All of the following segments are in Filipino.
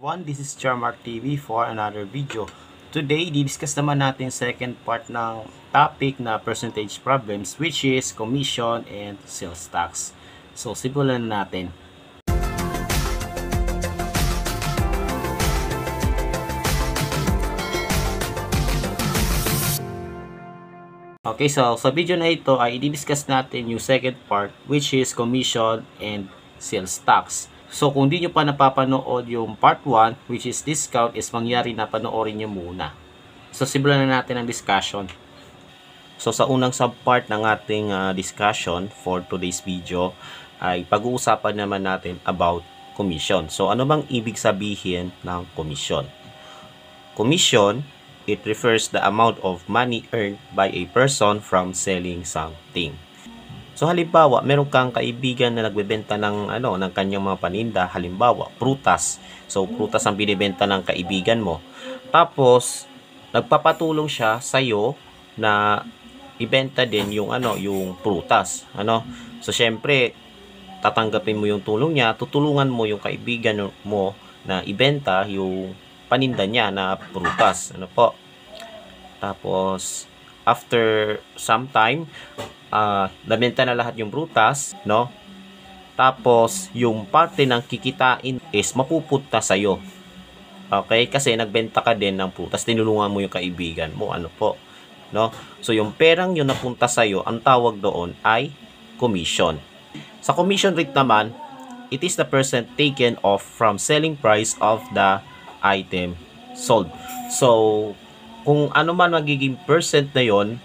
everyone, this is Charmark TV for another video. Today, di-discuss naman natin second part ng topic na percentage problems, which is commission and sales tax. So, simulan na natin. Okay, so sa video na ito ay i-discuss natin yung second part, which is commission and sales tax. So, kung di nyo pa napapanood yung part 1, which is discount, is mangyari na panoorin nyo muna. So, simulan na natin ang discussion. So, sa unang subpart ng ating discussion for today's video, ay pag-uusapan naman natin about commission. So, ano bang ibig sabihin ng commission? Commission, it refers the amount of money earned by a person from selling something. So halimbawa, meron kang kaibigan na nagbebenta ng ng kanyang mga paninda, halimbawa, prutas. So prutas ang binebenta ng kaibigan mo. Tapos nagpapatulong siya sa iyo na ibenta din yung yung prutas, So syempre, tatanggapin mo yung tulong niya, tutulungan mo yung kaibigan mo na ibenta yung paninda niya na prutas, Tapos after some time, nabenta na lahat yung prutas, Tapos, yung parte ng kikitain is mapupunta sa'yo. Okay? Kasi nagbenta ka din ng prutas, tinulungan mo yung kaibigan mo, So, yung perang yun napunta sa'yo, ang tawag doon ay commission. Sa commission rate naman, it is the percent taken off from selling price of the item sold. So, kung ano man magiging percent na yon,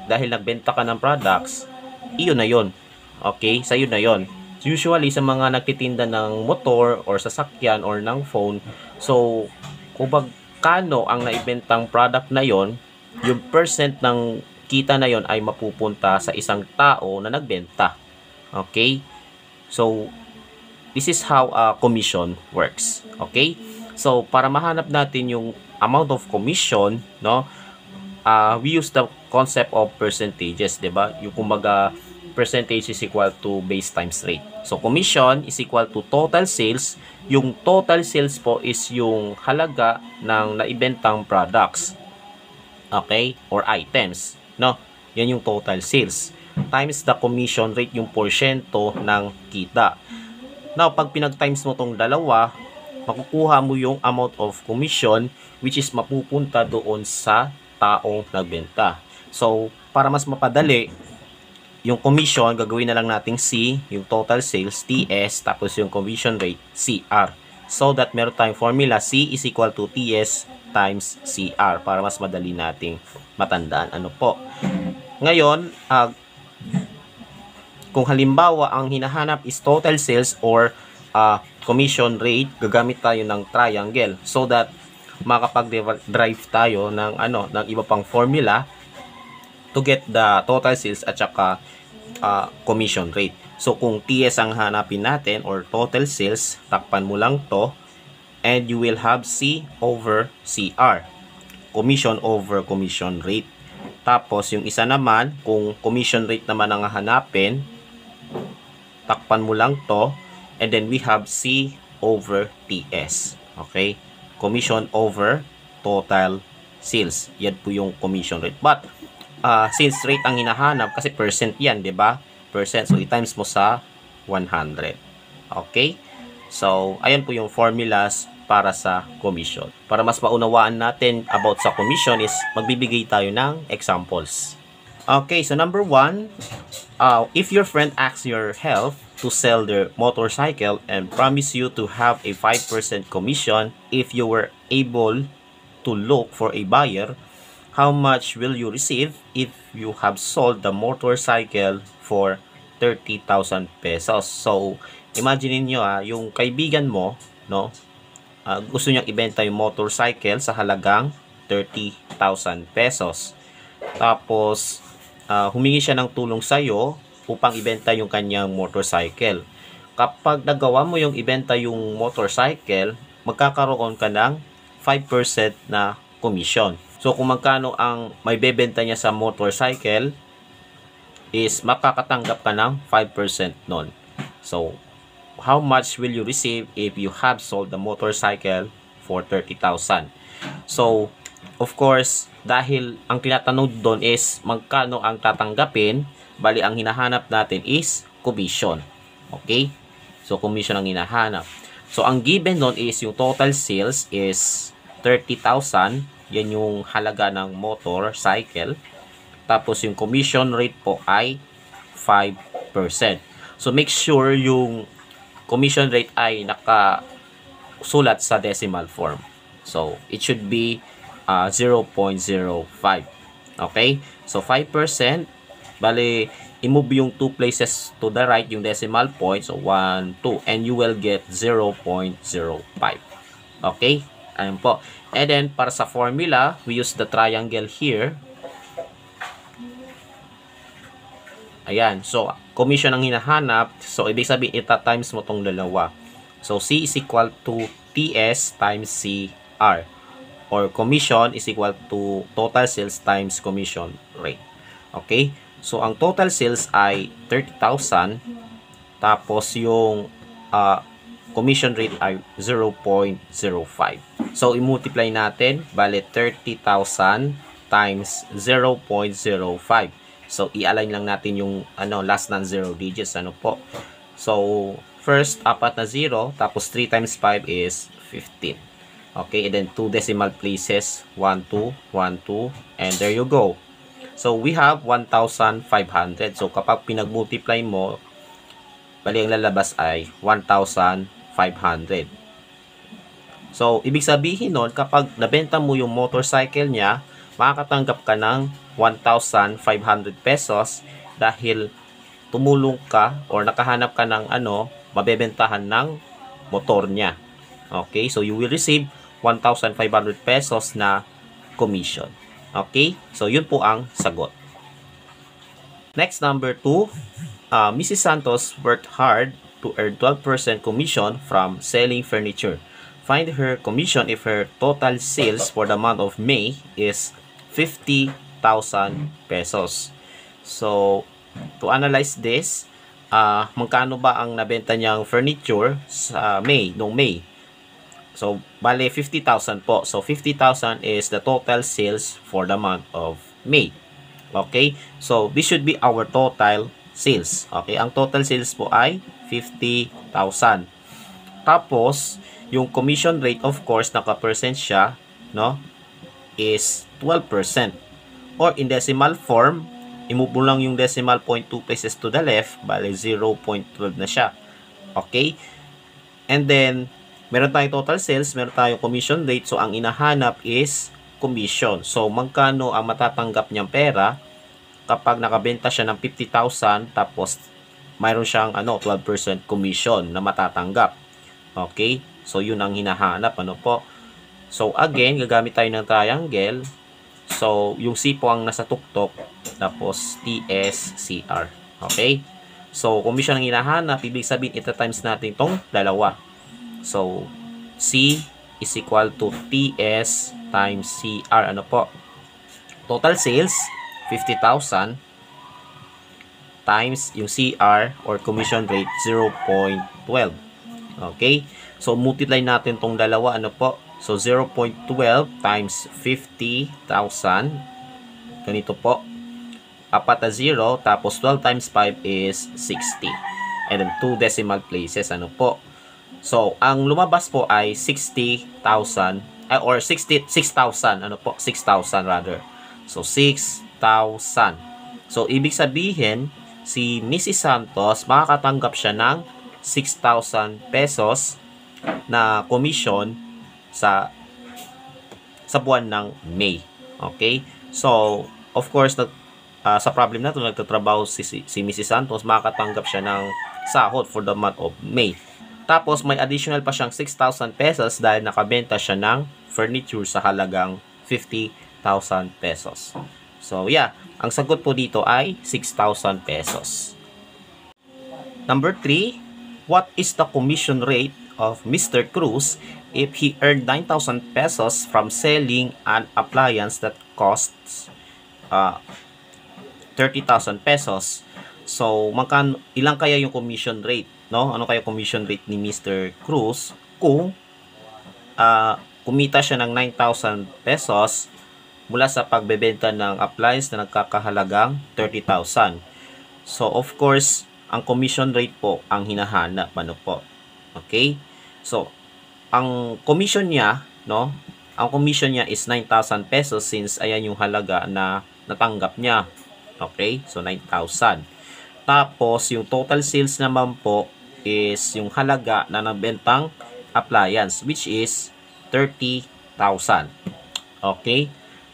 dahil nagbenta ka ng products, iyon na yon. Okay? Sa'yo na yon. Usually, sa mga nagtitinda ng motor or sasakyan or ng phone, so, kung magkano ang naibentang product na yon, yung percent ng kita na yon ay mapupunta sa isang tao na nagbenta. Okay? So, this is how commission works. Okay? So, para mahanap natin yung amount of commission, we use the concept of percentages, diba? Yung kumbaga, percentage is equal to base times rate. So, commission is equal to total sales. Yung total sales po is yung halaga ng naibentang products. Okay? Or items, Yan yung total sales. Times the commission rate, yung porsyento ng kita. Now, pag pinag-times mo tong dalawa, makukuha mo yung amount of commission which is mapupunta doon sa taong nagbenta. So, para mas mapadali, yung commission, gagawin na lang nating C, yung total sales, TS, tapos yung commission rate, CR. So that meron tayong formula, C is equal to TS times CR, para mas madali nating matandaan. Ngayon, kung halimbawa, ang hinahanap is total sales or commission rate, gagamit tayo ng triangle so that makapag-derive tayo ng ng iba pang formula to get the total sales at saka commission rate. So kung TS ang hanapin natin or total sales, takpan mo lang to and you will have C over CR, commission over commission rate. Tapos yung isa naman, kung commission rate naman ang hanapin, takpan mo lang to and then we have C over TS. Okay? Commission over total sales. Yan po yung commission rate. But, sales rate ang hinahanap kasi percent yan, di ba? Percent. So, i-times mo sa 100. Okay? So, ayan po yung formulas para sa commission. Para mas maunawaan natin about sa commission is magbibigay tayo ng examples. Okay, so number 1, if your friend asks your help to sell their motorcycle and promise you to have a 5% commission if you were able to look for a buyer, how much will you receive if you have sold the motorcycle for 30,000 pesos? So, imagine niyo yung kaibigan mo, gusto niyang ibenta yung motorcycle sa halagang 30,000 pesos. Tapos, humingi siya ng tulong sa iyo upang ibenta yung kanyang motorcycle. Kapag nagawa mo yung ibenta yung motorcycle, magkakaroon ka ng 5% na commission. So, kung magkano ang may bebenta niya sa motorcycle, is makakatanggap ka ng 5% nun. So, how much will you receive if you have sold the motorcycle for 30,000? So, of course, dahil ang tinatanong doon is magkano ang tatanggapin, bali ang hinahanap natin is commission. Okay? So, commission ang hinahanap. So, ang given doon is yung total sales is 30,000. Yan yung halaga ng motorcycle. Tapos, yung commission rate po ay 5%. So, make sure yung commission rate ay nakasulat sa decimal form. So, it should be 0.05. Okay? So, 5%. Bali, i-move yung 2 places to the right, yung decimal point. So, 1, 2. And you will get 0.05. Okay? Ayan po. And then, para sa formula, we use the triangle here. Ayan. So, commission ang hinahanap. So, ibig sabihin, ita-times mo tong dalawa. So, C is equal to TS times CR. Or commission is equal to total sales times commission rate. Okay? So, ang total sales ay 30,000. Tapos, yung commission rate ay 0.05. So, i-multiply natin. Bale, 30,000 times 0.05. So, i-align lang natin yung last ng 0 digits. Ano po? So, first, apat na 0. Tapos, 3 times 5 is 15. Okay, and then 2 decimal places. 1, 2, 1, 2. And there you go. So, we have 1,500. So, kapag pinag-multiply mo, bali ang lalabas ay 1,500. So, ibig sabihin nun, kapag nabenta mo yung motorcycle niya, makakatanggap ka ng 1,500 pesos dahil tumulong ka or nakahanap ka ng mabebentahan ng motor niya. Okay, so you will receive 1,500 pesos na commission. Okay, so yun po ang sagot. Next, number 2, Mrs. Santos worked hard to earn 12% commission from selling furniture. Find her commission if her total sales for the month of May is 50,000 pesos. So, to analyze this, magkano ba ang nabenta niyang furniture sa noong May? So, bale 50,000 po. So, 50,000 is the total sales for the month of May. Okay? So, this should be our total sales. Okay? Ang total sales po ay 50,000. Tapos, yung commission rate, of course, naka-percent siya, no? Is 12%. Or in decimal form, i-move mo lang yung decimal point 2 places to the left, bale 0.12 na siya. Okay? And then, meron tayong total sales, meron tayong commission rate, so ang inahanap is commission. So, magkano ang matatanggap niyang pera kapag nakabenta siya ng 50,000 tapos mayroon siyang 12% commission na matatanggap. Okay? So, yun ang hinahanap. Ano po? So, again, gagamit tayo ng triangle. So, yung C po ang nasa tuktok. Tapos, TSCR. Okay? So, commission ang hinahanap. Ibig sabihin, ita times natin itong dalawa. So, C is equal to TS times CR. Ano po? Total sales, 50,000 times yung CR or commission rate, 0.12. Okay? So, multiply natin tong dalawa. Ano po? So, 0.12 times 50,000. Ganito po. Apat na 0. Tapos, 12 times 5 is 60. And then, 2 decimal places. Ano po? So, ang lumabas po ay 60,000. Or 6,000. Ano po? 6,000 rather. So, 6,000. So, ibig sabihin, si Mrs. Santos, makakatanggap siya ng 6,000 pesos na commission sa buwan ng May. Okay? So, of course, sa problem na ito, nagtatrabaho si Mrs. Santos, makakatanggap siya ng sahod for the month of May. Tapos, may additional pa siyang 6,000 pesos dahil nakabenta siya ng furniture sa halagang 50,000 pesos. So, yeah. Ang sagot po dito ay 6,000 pesos. Number 3, what is the commission rate of Mr. Cruz if he earned 9,000 pesos from selling an appliance that costs 30,000 pesos? So, ilang kaya yung commission rate no? Ano kaya commission rate ni Mr. Cruz kung kumita siya ng 9,000 pesos mula sa pagbebenta ng appliance na nagkakahalagang 30,000. So, of course, ang commission rate po ang hinahanap. Ano po? Okay? So, ang commission niya, no? Ang commission niya is 9,000 pesos since ayan yung halaga na natanggap niya. Okay? So, 9,000. Tapos, yung total sales naman po is yung halaga na nabentang appliance, which is 30,000. Okay?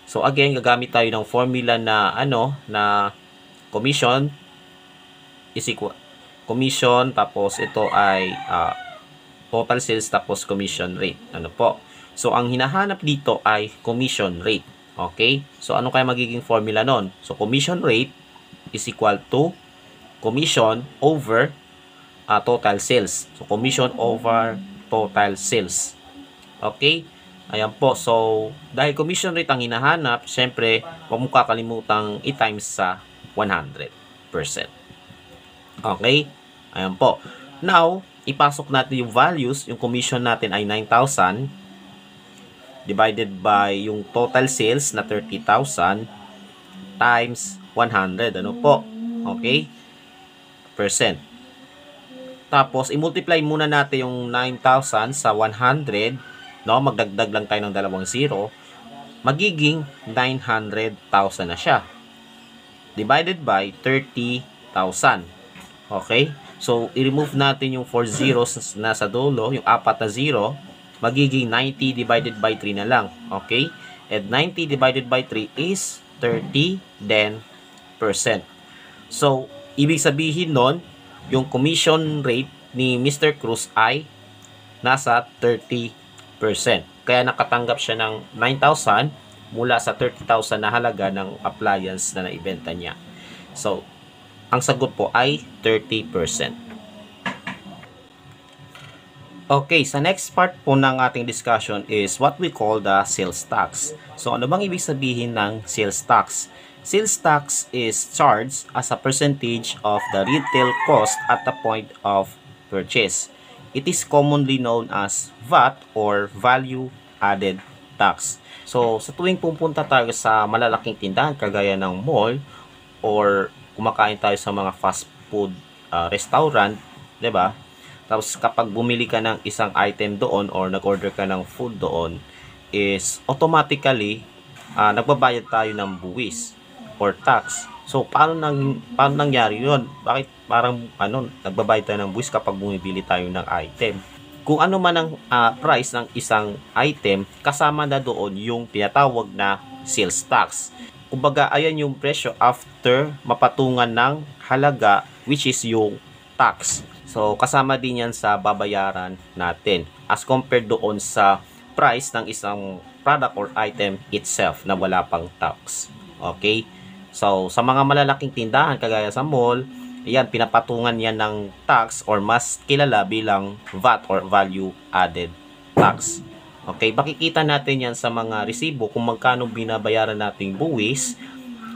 So, again, gagamit tayo ng formula na, na commission is equal, commission, tapos ito ay total sales, tapos commission rate. Ano po? So, ang hinahanap dito ay commission rate. Okay? So, ano kaya magiging formula nun? So, commission rate is equal to commission over total sales. So, commission over total sales. Okay? Ayan po. So, dahil commission rate ang hinahanap, syempre, huwag mo kakalimutang i-times sa 100%. Okay? Ayan po. Now, ipasok natin yung values. Yung commission natin ay 9,000 divided by yung total sales na 30,000 times 100. Ano po? Okay? Percent. Tapos, i-multiply muna natin yung 9,000 sa 100. No, magdagdag lang tayo ng dalawang zero, magiging 900,000 na siya. Divided by 30,000. Okay? So, i-remove natin yung 4 zeros na sa dulo, yung 4 na zero, magiging 90 divided by 3 na lang. Okay? And 90 divided by 3 is 30 then percent. So, ibig sabihin nun, yung commission rate ni Mr. Cruz ay nasa 30%. Kaya nakatanggap siya ng 9,000 mula sa 30,000 na halaga ng appliance na naibenta niya. So, ang sagot po ay 30%. Okay, sa next part po ng ating discussion is what we call the sales tax. So, ano bang ibig sabihin ng sales tax? Sales tax is charged as a percentage of the retail cost at the point of purchase. It is commonly known as VAT or Value Added Tax. So, sa tuwing pupunta tayo sa malalaking tindahan kagaya ng mall or kumakain tayo sa mga fast food restaurant, 'di ba? Tapos kapag bumili ka ng isang item doon or nag-order ka ng food doon, is automatically nagbabayad tayo ng buwis or tax. So, paano nangyari yun? Bakit parang nagbabayad tayo ng buwis kapag bumibili tayo ng item? Kung ano man ang price ng isang item, kasama na doon yung tinatawag na sales tax. Kumbaga, ayan yung presyo after mapatungan ng halaga, which is yung tax. So, kasama din yan sa babayaran natin as compared doon sa price ng isang product or item itself na wala pang tax. Okay? So, sa mga malalaking tindahan kagaya sa mall, yan, pinapatungan yan ng tax or mas kilala bilang VAT or Value Added Tax. Okay, makikita natin yan sa mga resibo kung magkano binabayaran nating buwis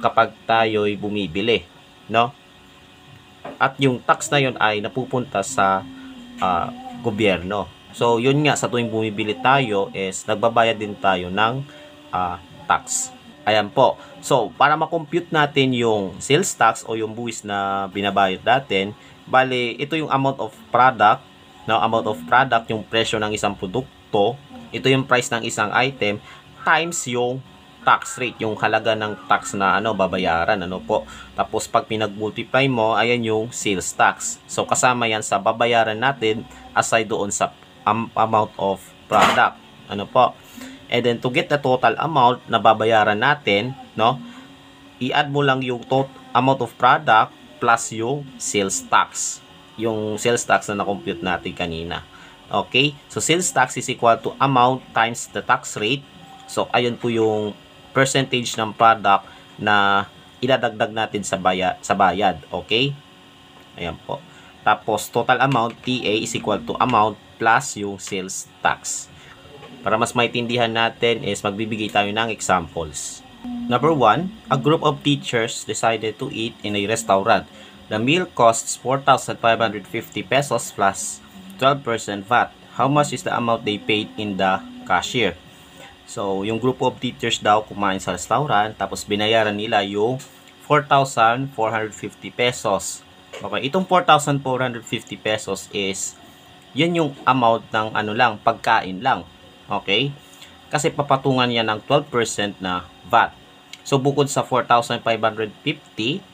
kapag tayo'y bumibili, no? At yung tax na yun ay napupunta sa gobyerno. So, yun nga, sa tuwing bumibili tayo is nagbabayad din tayo ng tax. Ayan po. So, para ma-compute natin yung sales tax o yung buwis na binabayad natin, bali, ito yung amount of product, no? Amount of product, yung presyo ng isang produkto, ito yung price ng isang item, times yung tax rate, yung halaga ng tax na babayaran, po. Tapos, pag pinag-multiply mo, ayan yung sales tax. So, kasama yan sa babayaran natin aside doon sa amount of product, po. And then, to get the total amount na babayaran natin, no, i-add mo lang yung amount of product plus yung sales tax. Yung sales tax na na-compute natin kanina. Okay? So, sales tax is equal to amount times the tax rate. So, ayun po yung percentage ng product na idadagdag natin sa bayad. Okay? Ayan po. Tapos, total amount, TA, is equal to amount plus yung sales tax. Para mas maintindihan natin is magbibigay tayo ng examples. Number 1, a group of teachers decided to eat in a restaurant. The meal costs 4,550 pesos plus 12% VAT. How much is the amount they paid in the cashier? So, yung group of teachers daw kumain sa restaurant, tapos binayaran nila yung 4,450 pesos. Okay, itong 4,450 pesos is, yan yung amount ng ano lang, pagkain lang. Okay? Kasi papatungan yan ng 12% na VAT. So, bukod sa 4,550,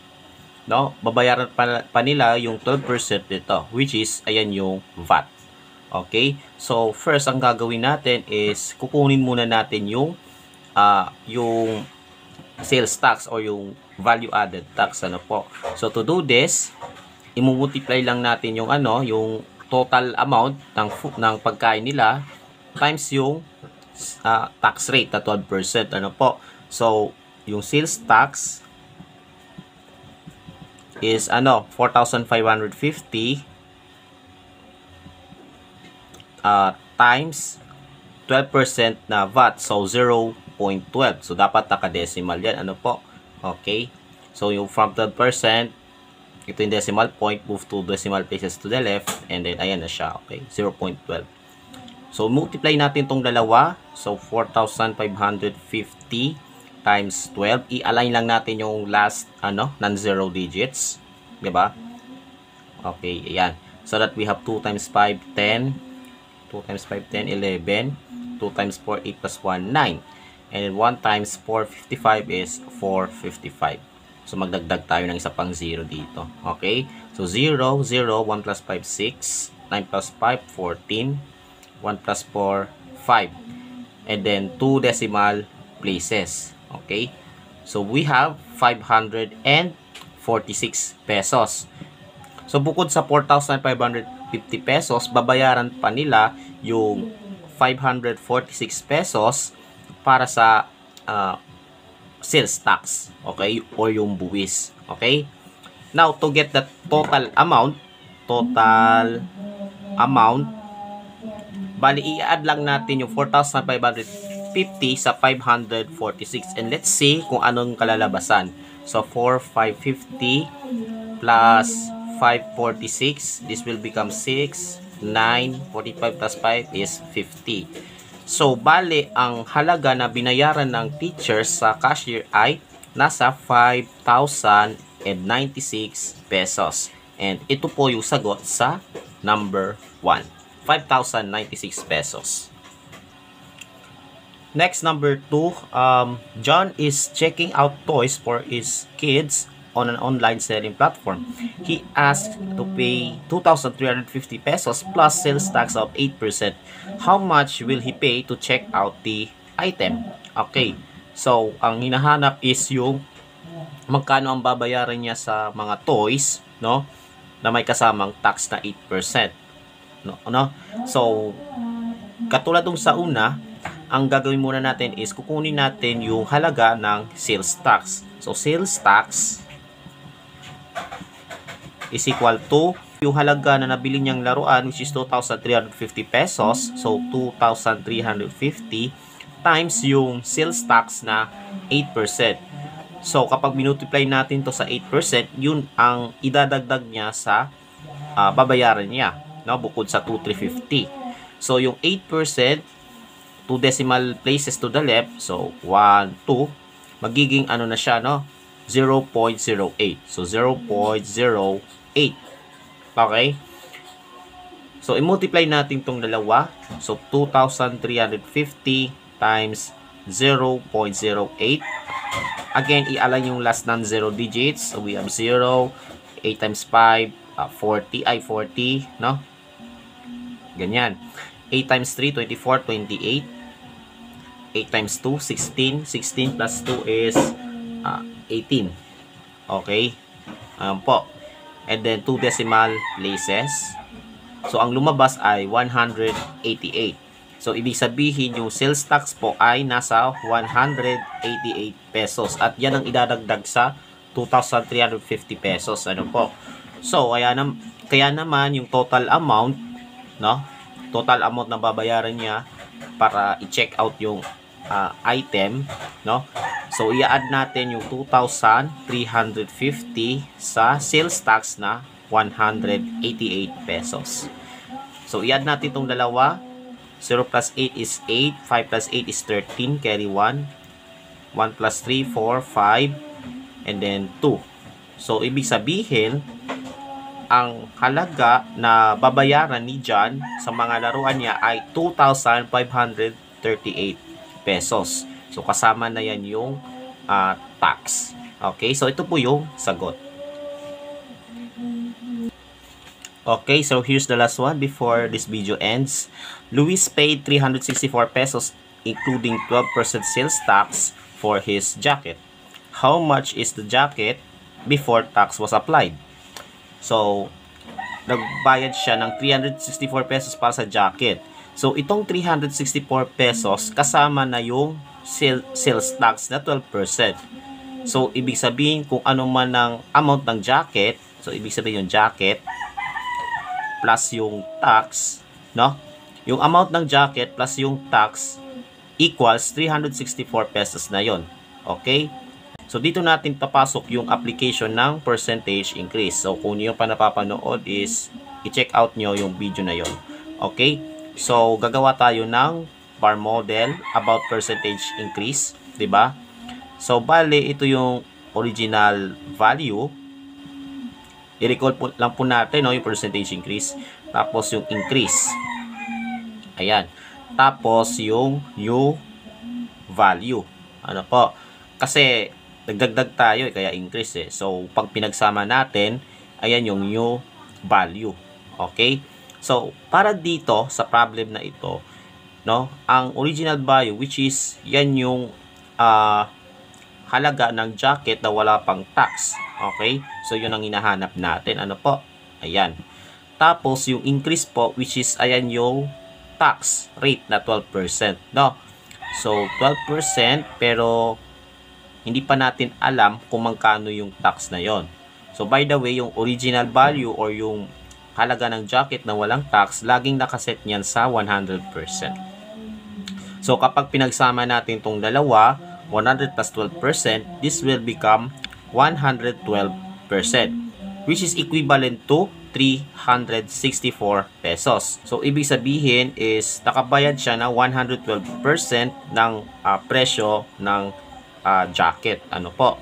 no, babayaran pa nila yung 12% nito, which is, ayan yung VAT. Okay? So, first, ang gagawin natin is, kukunin muna natin yung sales tax or yung value added tax, ano po. So, to do this, i-multiply lang natin yung yung total amount ng pagkain nila times yung tax rate na 12%, ano po. So, yung sales tax is 4,550 times 12% na VAT, so 0.12. So dapat naka-decimal yan, ano po. Okay, so yung from 12%, ito yung decimal point, move to decimal places to the left, and then ayan na siya. Okay, 0.12. So multiply natin tong dalawa, so 4,550 times 12, i-align lang natin yung last non-zero digits, di ba? Okay, ayan. So that we have 2 times 5, 10. 2 times 5, 10, 11. 2 times 4, 8 plus 1, 9. And 1 times 4, 55 is 455. So magdagdag tayo ng isa pang 0 dito. Okay? So 0, 0, 1 plus 5, 6. 9 plus 5, 14. 1 plus 4, 5. And then 2 decimal places. Okay? So we have 546 pesos. So bukod sa 4,550 pesos, babayaran pa nila yung 546 pesos para sa sales tax. Okay? Or yung buwis. Okay? Now, to get the total amount, bali i-add lang natin yung 4,550 sa 546. And let's see kung anong kalalabasan. So, 4,550 plus 546. This will become 6, 9, 45 plus 5 is 50. So, bali, ang halaga na binayaran ng teachers sa cashier ay nasa 5,096 pesos. And ito po yung sagot sa number 1. 5,096 pesos. Next, number 2, John is checking out toys for his kids on an online selling platform. He asked to pay 2,350 pesos plus sales tax of 8%. How much will he pay to check out the item? Okay, so ang hinahanap is yung magkano ang babayaran niya sa mga toys, no, na may kasamang tax na 8%. No? So, katulad nung sa una, ang gagawin muna natin is kukunin natin yung halaga ng sales tax. So, sales tax is equal to yung halaga na nabili niyang laruan, which is 2,350 pesos. So, 2,350 times yung sales tax na 8%. So, kapag minultiply natin to sa 8%, yun ang idadagdag niya sa babayaran niya, no? Bukod sa 2,350. So, yung 8%, 2 decimal places to the left, so 1, 2, magiging na siya, no? 0.08. So, 0.08. Okay? So, i-multiply natin tong dalawa. So, 2,350 times 0.08. Again, i-align yung last non-zero digits. So, we have 0, 8 times 5, 40, no? Ganyan. 8 times 3, 24, 28. 8 times 2, 16. 16 plus 2 is 18. Okay? Ayan po. And then 2 decimal places. So, ang lumabas ay 188. So, ibig sabihin yung sales tax po ay nasa 188 pesos. At yan ang idadagdag sa 2,350 pesos. Ano po? So, kaya naman yung total amount, no? Total amount na babayaran niya para i-check out yung item, no, So, i-add natin yung 2,350 sa sales tax na 188 pesos. So, i-add natin itong dalawa. 0 plus 8 is 8. 5 plus 8 is 13. Carry 1. 1 plus 3, 4, 5. And then 2. So, ibig sabihin, ang halaga na babayaran ni John sa mga laruan niya ay 2,538 pesos. So, kasama na yan yung tax. Okay, so ito po yung sagot. Okay, so here's the last one before this video ends. Luis paid 364 pesos including 12% sales tax for his jacket. How much is the jacket before tax was applied? So, nagbayad siya ng 364 pesos para sa jacket. So, itong 364 pesos kasama na yung sales tax na 12%. So, ibig sabihin kung ano man ang amount ng jacket, so ibig sabihin yung jacket plus yung tax, no? Yung amount ng jacket plus yung tax equals 364 pesos na yon. Okay? So, dito natin papasok yung application ng percentage increase. So, kung nyo pa napapanood is i-check out nyo yung video na yon. Okay? So, gagawa tayo ng bar model about percentage increase. Diba? So, bale, ito yung original value. I-recall lang po natin, no, yung percentage increase. Tapos, yung increase. Ayan. Tapos, yung new value. Ano po? Kasi, nagdagdag tayo, kaya increase eh. So, pag pinagsama natin, ayan yung new value. Okay? So, para dito, sa problem na ito, no, ang original value, which is, yan yung halaga ng jacket na wala pang tax. Okay? So, yun ang hinahanap natin. Ano po? Ayan. Tapos, yung increase po, which is, ayan yung tax rate na 12%. No? So, 12%, pero hindi pa natin alam kung magkano yung tax na yon. So, by the way, yung original value or yung halaga ng jacket na walang tax, laging nakaset niyan sa 100%. So, kapag pinagsama natin itong dalawa, 100 plus 12%, this will become 112%, which is equivalent to 364 pesos. So, ibig sabihin is nakabayad siya ng 112% ng presyo ng jacket. Ano po?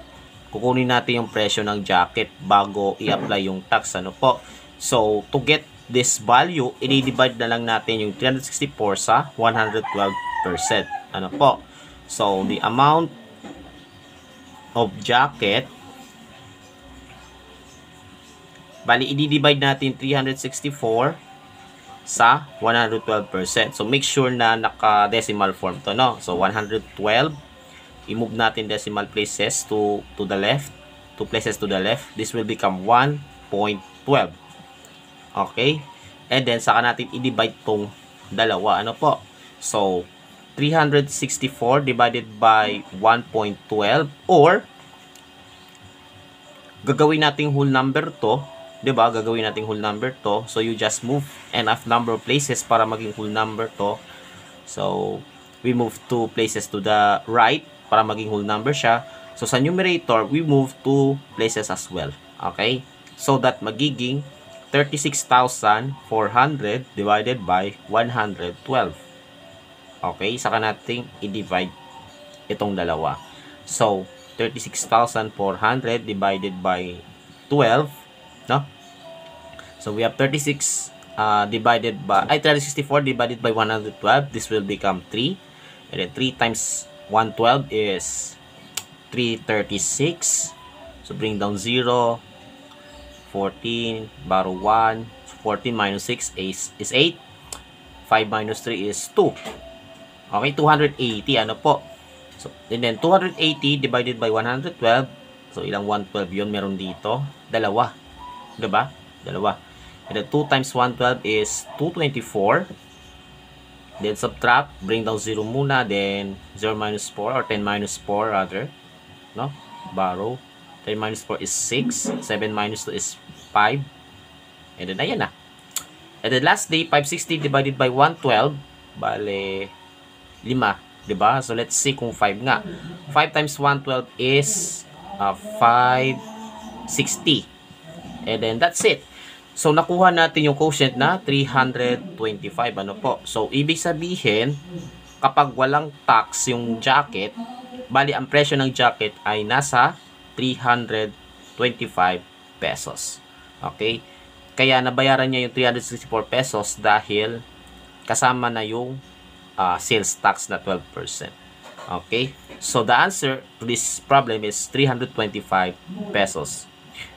Kukunin natin yung presyo ng jacket bago i-apply yung tax. Ano po? So, to get this value, i-divide na lang natin yung 364 sa 112%. Ano po? So, the amount of jacket, bali, i-divide natin 364 sa 112%. So, make sure na naka-decimal form to, no? So, 112, i-move natin decimal places to the left, 2 places to the left. This will become 1.12. Okay? And then, saka natin i-divide tong dalawa. Ano po? So, 364 divided by 1.12 or gagawin nating whole number to, 'di ba? Gagawin nating whole number to. So you just move enough number of places para maging whole number to. So we move 2 places to the right para maging whole number siya. So sa numerator, we move 2 places as well. Okay? So that magiging 36,400 divided by 112. Okay, saka natin i-divide itong dalawa. So, 36,400 divided by 12, no? So, we have 36 divided by, 364 divided by 112. This will become 3. And then 3 times 112 is 336. So, bring down 0. 14, borrow 1. 14 minus 6 is 8. 5 minus 3 is 2. Okay, 280, ano po? So, and then 280 divided by 112. So, ilang 112 yun meron dito? Dalawa. Diba? Dalawa. And then 2 times 112 is 224. Then subtract, bring down 0 muna, then 0 minus 4 or 10 minus 4 rather. No? Borrow. 10 minus 4 is 6. 7 minus 2 is 5. And then, ayan na. And then last day, 560 divided by 112. Bale, 5. 'Diba? So, let's see kung 5 nga. 5 times 112 is 560. And then, that's it. So, nakuha natin yung quotient na 325. Ano po? So, ibig sabihin, kapag walang tax yung jacket, bali, ang presyo ng jacket ay nasa 325 pesos. Okay? Kaya, nabayaran niya yung 364 pesos dahil kasama na yung sales tax na 12%. Okay? So, the answer to this problem is 325 pesos.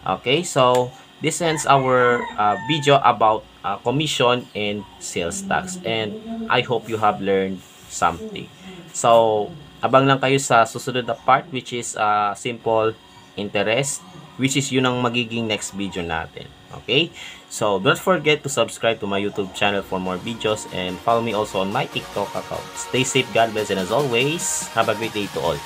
Okay? So, this ends our video about commission and sales tax. And I hope you have learned something. So, abang lang kayo sa susunod na part, which is simple interest, which is yun ang magiging next video natin. Okay? So, don't forget to subscribe to my YouTube channel for more videos and follow me also on my TikTok account. Stay safe, God bless, and as always, have a great day to all.